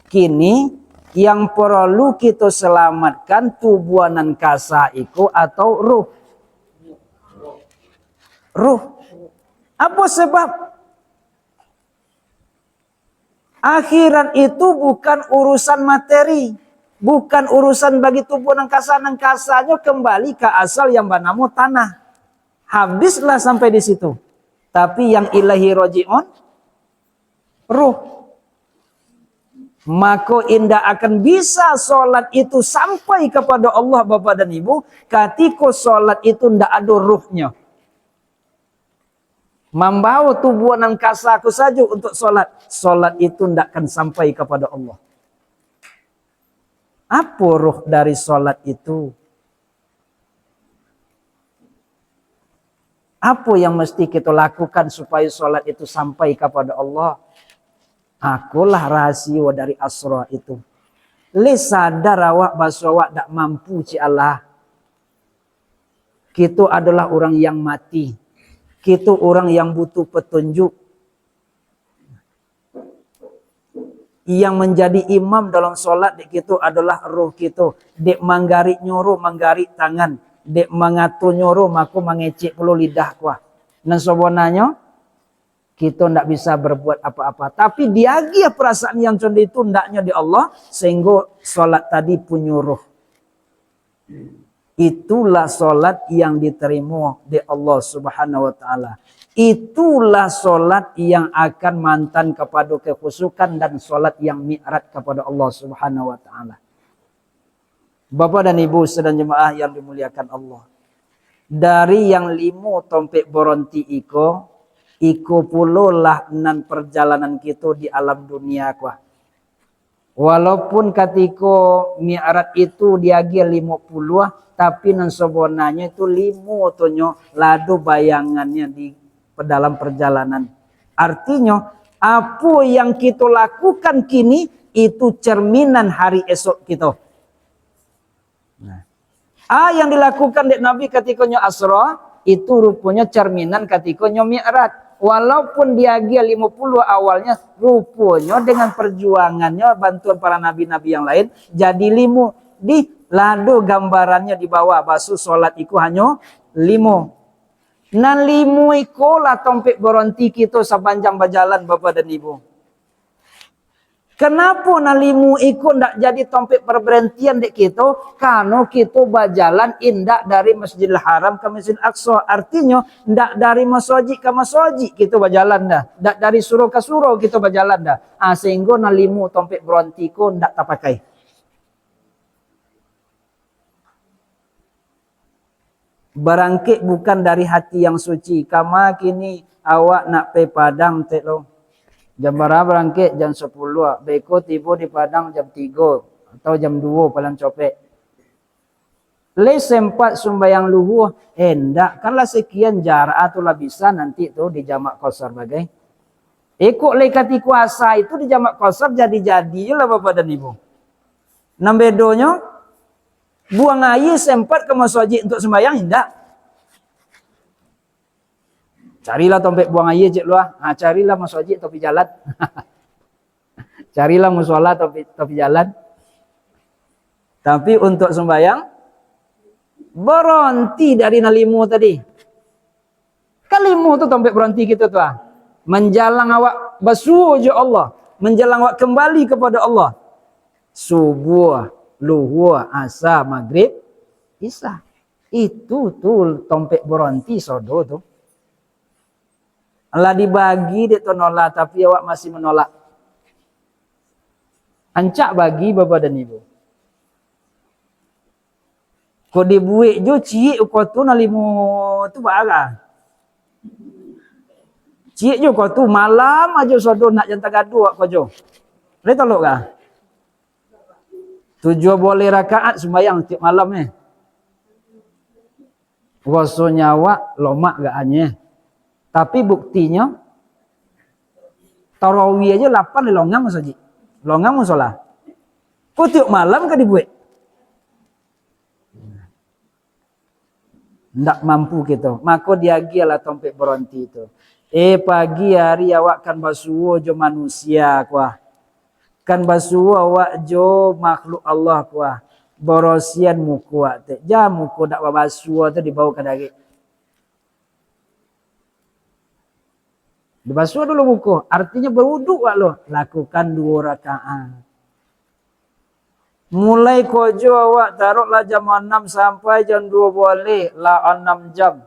Kini yang perlu kita selamatkan tubuhanan kasa iku atau ruh? Ruh. Apa sebab? Akhirat itu bukan urusan materi. Bukan urusan bagi tubuhanan kasa. Nang kasanya kembali ke asal yang bernama tanah. Habislah sampai di situ. Tapi yang ilahi roji'un, ruh. Maka indah akan bisa solat itu sampai kepada Allah Bapak dan Ibu ketika solat itu ndak ada ruhnya. Membawa tubuhan kasaku saja untuk solat, solat itu ndak akan sampai kepada Allah. Apa ruh dari solat itu? Apa yang mesti kita lakukan supaya solat itu sampai kepada Allah? Akulah rahasia dari asra itu. Le sadar awak bahwa awak tak mampu ci Allah. Kita adalah orang yang mati. Kita orang yang butuh petunjuk. Yang menjadi imam dalam solat di kita adalah roh kita. Dek manggarik nyuruh, manggarik tangan. Dek mengatur nyuruh, maku mengecek puluh lidah kuah. Dan sebenarnya kita tidak bisa berbuat apa-apa. Tapi diagia perasaan yang contoh itu hendaknya di Allah. Sehingga solat tadi punya ruh. Itulah solat yang diterima di Allah Subhanahu wa ta'ala. Itulah solat yang akan mantan kepada kekhusukan dan solat yang mi'raj kepada Allah Subhanahu wa ta'ala. Bapak dan Ibu sedang jemaah yang dimuliakan Allah. Dari yang 5 tompek boronti iko pulolah nan perjalanan kita di alam dunia kuah. Walaupun ketika mi'raj itu diagil 50, tapi nan sebenarnya itu 5 tonyo ladu bayangannya di dalam perjalanan. Artinya apa yang kita lakukan kini itu cerminan hari esok kita. Nah, yang dilakukan di Nabi ketika nyo Asra itu rupanya cerminan ketika nyo mi'raj. Walaupun dia 50 awalnya, rupanya dengan perjuangannya, bantuan para nabi-nabi yang lain, jadi 5. Di lado gambarannya di bawah, basu solat iku hanya 5. Nan 5 iku lah tompek beronti kita sepanjang berjalan Bapak dan Ibu. Kenapa nalimu ikut ndak jadi tompek perberhentian dek kita? Karena kita berjalan indak dari Masjidil Haram ke Masjidil Aqsa. Artinya ndak dari masjid ke masjid kita berjalan dah. Ndak dari surau ke surau kita berjalan dah. Sehingga nalimu tompek berhenti ko ndak terpakai. Berangkit bukan dari hati yang suci. Kama kini awak nak pe Padang tek lo. Jam berapa berangkit? Jam 10. Beko tiba di Padang jam 3 atau jam 2 paling copek. Le sempat sembahyang luhur. Ndak, kalau sekian jarak itulah bisa nanti tuh di jamak qasar bagai. Ikut le kati kuasa itu di jamak qasar jadi-jadi lah Bapak dan Ibu. Nam bedonya buang air sempat ke masjid untuk sembahyang ndak. Carilah tompek buang air cik luah. Carilah masjid topi jalan. Carilah musola topi jalan. Tapi untuk sembahyang berhenti dari nalimu tadi. Kalimu tu tompek berhenti kita tu. Menjalang awak basuh je Allah. Menjalang awak kembali kepada Allah. Subuh, luhur, asar, maghrib, isya. Itu tu tompek berhenti sodo tu. Allah dibagi dia tu nolak, tapi awak masih menolak. Ancak bagi Bapak dan Ibu. Kau dibuik jo cik kau tu nalimu tu barang. Cik jo kau tu malam aja sodo nak jantan gaduh kau jo. Boleh tolok kah? 7 boleh rakaat sembahyang tiap malam Rasanya awak lomak gak hanya. Tapi buktinya tarawih aja 8 longang saja. Longang musola. Kau tiap malam kan dibuat. Ndak mampu kita. Maka dia gialah tompek berhenti itu. Pagi hari awak kan basuh jo manusia kuah. Kan basuh awak jo makhluk Allah kuah. Borosian muku awak te. Jam muku dak basuh tu dibawa ke dari. Dibasuh dulu muku. Artinya berwuduk wak lo. Lakukan 2 rakaat. Mulai kojo awak taruhlah jam 6 sampai jam 2 boleh lah 6 jam.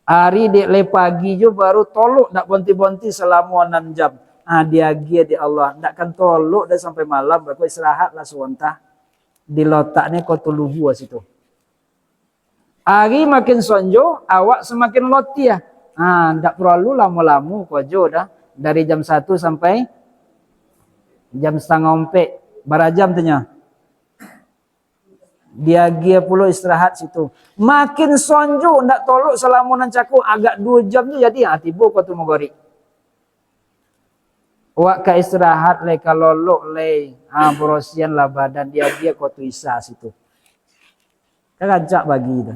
Hari dek le pagi jo baru tolok nak bonti-bonti selama 6 jam. Dia gia di Allah. Nak kan tolok dah sampai malam baru istirahat lah sewentar. Di lotaknya kau tuluhu situ. Hari makin sonjo awak semakin loti ya. Ndak perlu lama-lama kojo dah. Dari jam 1 sampai jam setengah 4. Berapa jam tanya? Dia gia pula istirahat situ. Makin sonjo ndak tolok selama nan caku agak 2 jam tu jadi tiba kau tu mogori. Wak ka istirahat le kalau lok le berosian lah badan dia kau tu isa situ. Kagak bagi tu.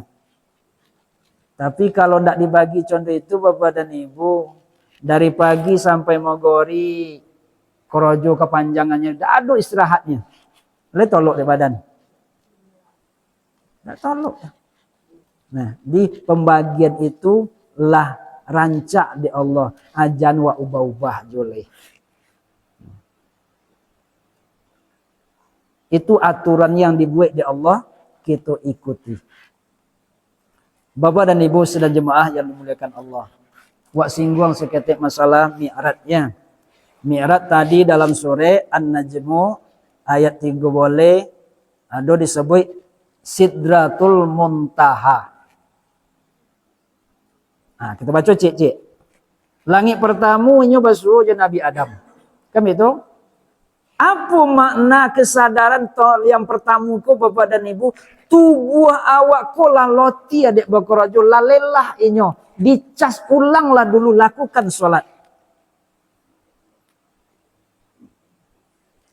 Tapi kalau ndak dibagi contoh itu Bapak dan Ibu dari pagi sampai mogori korojo kepanjangannya ndak ada istirahatnya. Le tolok di badan. Nggak tolok. Nah, di pembagian itu lah rancak di Allah. Ajan wa ubah-ubah joleh. Itu aturan yang dibuat di Allah, kita ikuti. Bapak dan Ibu sedang jemaah yang dimuliakan Allah. Wak singgung seketik masalah mi'ratnya. Mi'rat tadi dalam surah An-Najmu ayat 3 boleh ada disebut Sidratul Muntaha. Kita baca cik-cik. Langit pertama ini basuh je Nabi Adam. Kan itu? Apa makna kesadaran yang pertama ku Bapak dan Ibu? Tubuh awak ku lah loti adik bakarajo lalelah inyo. Dicas ulanglah dulu lakukan solat.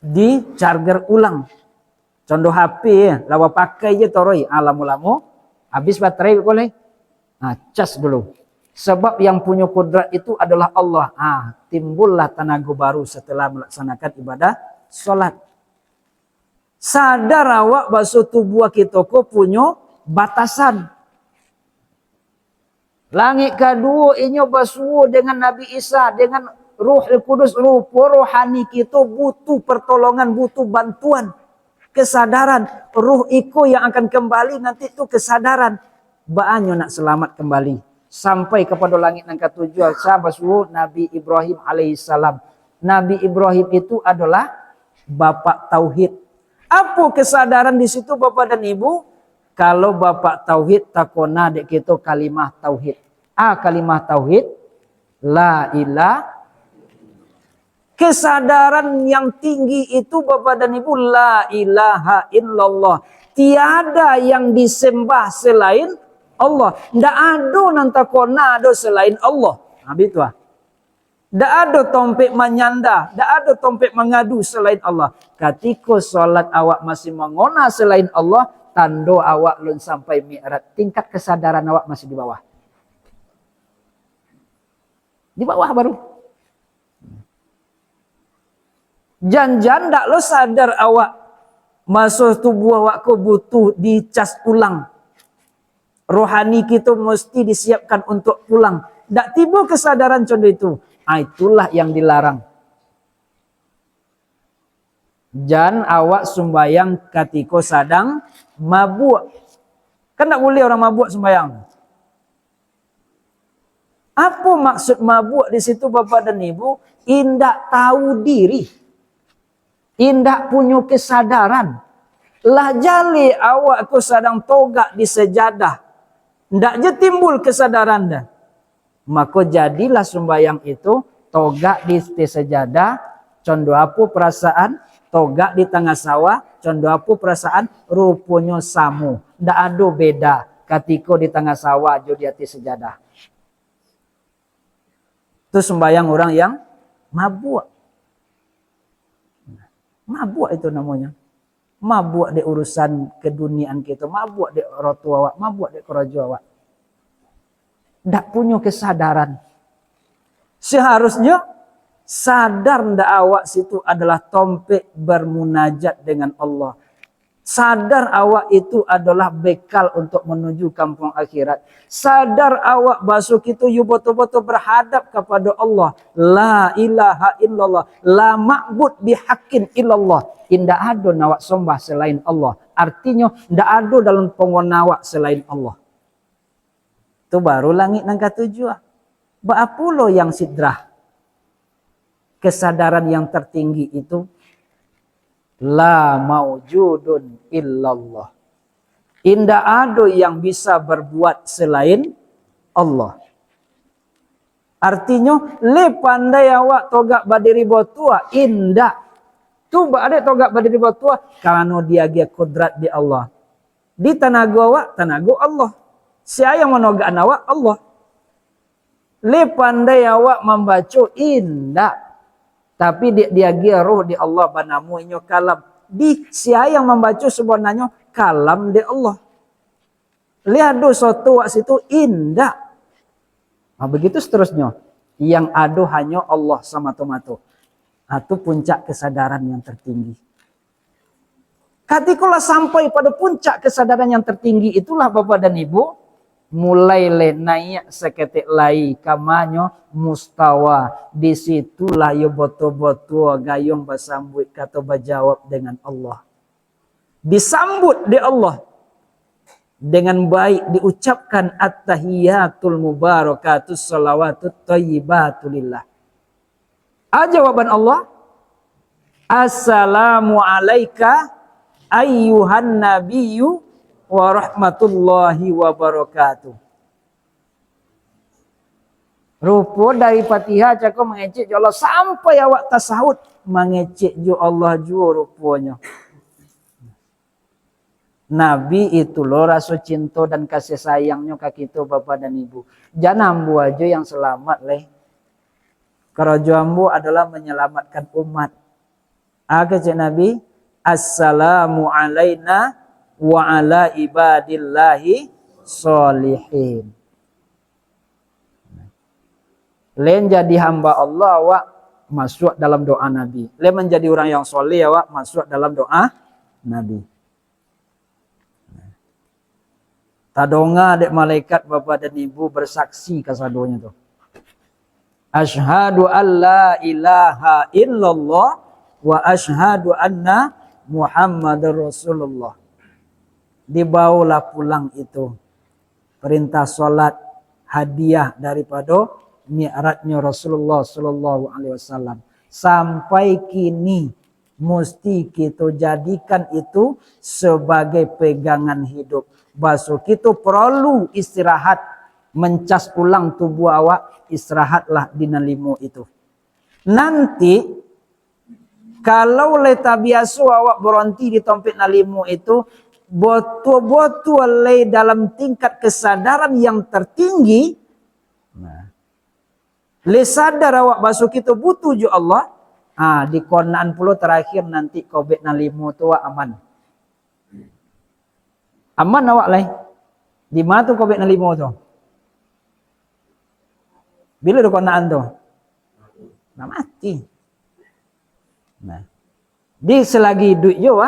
Di charger ulang. Contoh HP ya, lawa pakai je toroi. Lama-lama habis baterai boleh. Cas dulu. Sebab yang punya kudrat itu adalah Allah. Timbullah tenaga baru setelah melaksanakan ibadah solat. Sadar awak basuh tubuh kita ko punya batasan. Langit kedua ini basuh dengan Nabi Isa, dengan Ruhul Kudus, rohani kita butuh pertolongan, butuh bantuan, kesadaran. Ruh iko yang akan kembali nanti itu kesadaran. Baanyo nak selamat kembali sampai kepada langit yang ketujuh. Basuh Nabi Ibrahim alaihissalam. Nabi Ibrahim itu adalah bapak tauhid. Apa kesadaran di situ Bapak dan Ibu? Kalau bapak tauhid takona dek kita kalimah tauhid. Kalimah tauhid la ilaha. Kesadaran yang tinggi itu Bapak dan Ibu la ilaha illallah. Tiada yang disembah selain Allah. Ndak ada nan takona ada selain Allah. Begitu Ndak ada tompek menyanda, ndak ada tompek mengadu selain Allah. Ketika solat awak masih mengona selain Allah, tanda awak belum sampai mi'rat. Tingkat kesadaran awak masih di bawah. Di bawah baru. Jangan ndak lo sadar awak masuk tubuh awak ko butuh dicas ulang. Rohani kita mesti disiapkan untuk pulang. Ndak tiba kesadaran contoh itu. Itulah yang dilarang. Jangan awak sembayang ketika sadang mabuk. Kan tak boleh orang mabuk sembayang. Apa maksud mabuk di situ Bapak dan Ibu? Indak tahu diri. Indak punya kesadaran. Lah jali awak ku sadang togak di sejadah. Ndak je timbul kesadaran dah. Maka jadilah sembahyang itu togak di sejadah, condo apa perasaan, togak di tengah sawah, condo apa perasaan, rupanya samu. Ndak ada beda ketika di tengah sawah jo di atas sejadah. Itu sembahyang orang yang mabuk. Mabuk itu namanya. mabuk dek urusan keduniaan kita, mabuk dek orang tua awak, mabuk dek keraja awak. Ndak punya kesadaran. Seharusnya sadar ndak awak situ adalah tompek bermunajat dengan Allah. Sadar awak itu adalah bekal untuk menuju kampung akhirat. Sadar awak basuk itu you betul-betul berhadap kepada Allah. La ilaha illallah. La ma'bud bihaqqin illallah. Indak ada nawak sembah selain Allah. Artinya ndak ada dalam penguasa awak selain Allah. Itu baru langit nang katujuh. Apa lo yang sidrah? Kesadaran yang tertinggi itu la maujudun illallah. Indah ada yang bisa berbuat selain Allah. Artinya le pandai awak togak badiri botua indah. Tu ada togak badiri botua karena dia kudrat di Allah. Di tanaga awak tanaga Allah. Siapa yang menogak awak Allah. Le pandai awak membaca indah. Tapi dia roh di Allah banamu inyo kalam. Di siapa yang membaca sebenarnya kalam di Allah. Lihat do soto wak situ indah. Nah, begitu seterusnya. Yang ada hanya Allah semata-mata. Itu puncak kesadaran yang tertinggi. Ketika sampai pada puncak kesadaran yang tertinggi itulah Bapak dan Ibu. Mulai naik seketik lai kamanyo mustawa. Disitulah yo betul-betul gayung bersambut kata berjawab dengan Allah. Disambut di Allah. Dengan baik diucapkan at-tahiyatul mubarakatus salawatut thayyibatulillah. Jawaban Allah. Assalamu alayka ayyuhan nabiyyu wa rahmatullahi wa barakatuh. Rupa dari Fatihah cakap mengecek Allah sampai awak tasawuf mengecek ju Allah jua rupanya. Nabi itu loh rasa cinta dan kasih sayangnya ke kita Bapak dan Ibu. Jangan ambu aja yang selamat leh. Kerajaan adalah menyelamatkan umat. Kata Nabi, assalamu alaina wa ala ibadillahi solihin. Len jadi hamba Allah awak masuk dalam doa Nabi. Len menjadi orang yang soleh awak masuk dalam doa Nabi. Tadonga dek malaikat Bapak dan Ibu bersaksi kasadonya tu. Asyhadu an la ilaha illallah wa asyhadu anna Muhammadar Rasulullah. Dibawalah pulang itu perintah solat hadiah daripada mi'rajnya Rasulullah sallallahu alaihi wasallam. Sampai kini mesti kita jadikan itu sebagai pegangan hidup. Baso kita perlu istirahat, mencas ulang tubuh awak, istirahatlah di nalimu itu. Nanti kalau leta biasa awak berhenti di tempat nalimu itu, betul-betul dalam tingkat kesadaran yang tertinggi. Nah, le sadar awak basuh kita butuh ju Allah. Di konaan puluh terakhir nanti COVID-19 tu aman. Aman awak leh. Di mana tu COVID-19 tu? Bila ada konaan tu? Nak mati. Nah, di selagi duit jo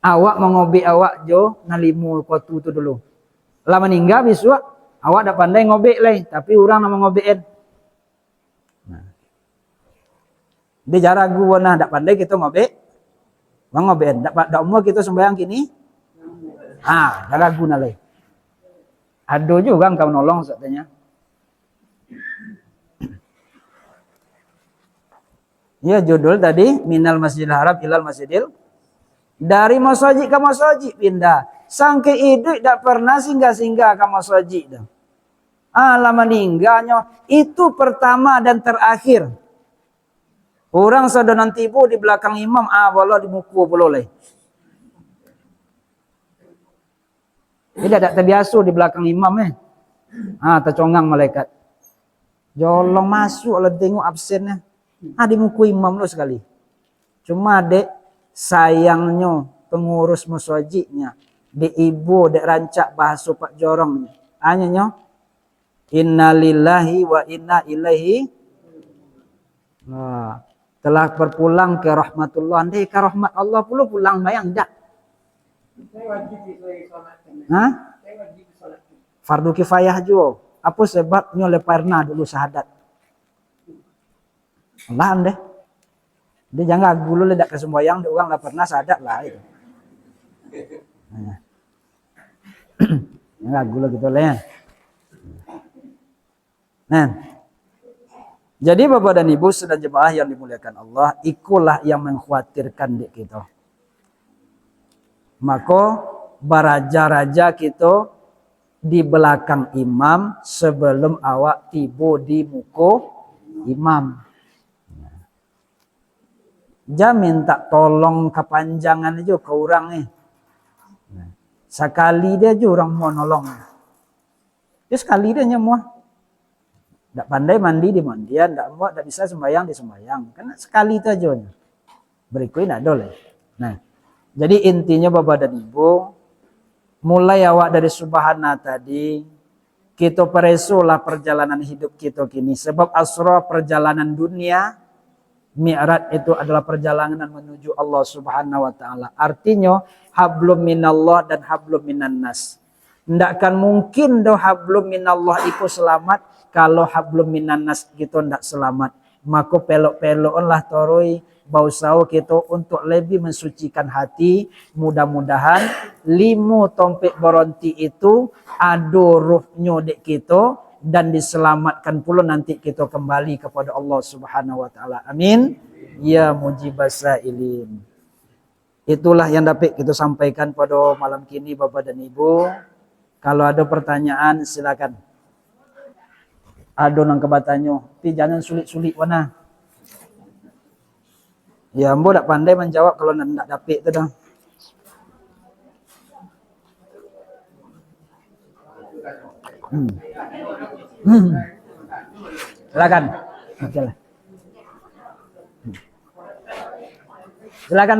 awak mengobe awak jo nalimu kuatu tu dulu. Lama meninggal besok awak dah pandai ngobek leh, tapi orang nak mengobekin. Nah. Dia jarak gua nah dak pandai kita ngobek. Mengobekin dak umur kita sembahyang kini. Jarak guna leh. Ada juga kau nolong katanya. Ya judul tadi minal masjidil haram ilal masjidil. Dari masjid ke masjid pindah. Sangke hidup tak pernah singgah-singgah ke masjid dah. Lama meninggalnya itu pertama dan terakhir. Orang sudah nanti bu di belakang imam, boleh dimuku boleh. Tidak ada terbiasa di belakang imam tercongang malaikat. Jolong masuk lah tengok absennya. Di muku imam lo sekali. Cuma dek sayangnya pengurus masjidnya di ibu dek rancak bahasa Pak Jorong hanya nyo innalillahi wa inna ilaihi telah berpulang ke rahmatullah. Andai ke rahmat Allah pula pulang bayang dak. Fardu kifayah juga. Apa sebabnya le pernah dulu syahadat? Allah deh. Dia jangan gulu le dak kesembayang dia orang lah pernah syahadat lah itu. Jangan gulu gitu le. Nah. Jadi Bapak dan Ibu sedang jemaah yang dimuliakan Allah, ikulah yang mengkhawatirkan dik kita. Maka baraja-raja kita di belakang imam sebelum awak tiba di muka imam. Jangan minta tolong kepanjangan aja ke orang ni. Sekali dia aja orang mau nolong. Dia sekali dia nyamuah. Tak pandai mandi di mandian, tak mau, tak bisa sembahyang di sembahyang. Karena sekali itu aja. Berikutnya tak boleh. Nah, jadi intinya Bapak dan Ibu, mulai awak dari subhana tadi, kita peresolah perjalanan hidup kita kini. Sebab asra perjalanan dunia, mi'raj itu adalah perjalanan menuju Allah Subhanahu wa taala. Artinya hablum minallah dan hablum minan nas. Ndakkan mungkin dah hablum minallah itu selamat kalau hablum minan nas kita ndak selamat. Maka pelok-peloklah toroi bausau kita untuk lebih mensucikan hati. Mudah-mudahan 5 tompek beronti itu ada ruhnya dek kita dan diselamatkan pula nanti kita kembali kepada Allah Subhanahu wa taala. Amin. Ya mujibas sailin. Itulah yang dapat kita sampaikan pada malam kini Bapak dan Ibu. Kalau ada pertanyaan silakan. Ada nang kebatanyo, tapi jangan sulit-sulit wana. Ya ambo tak pandai menjawab kalau nak dapat tu dah. Silakan. Silakan.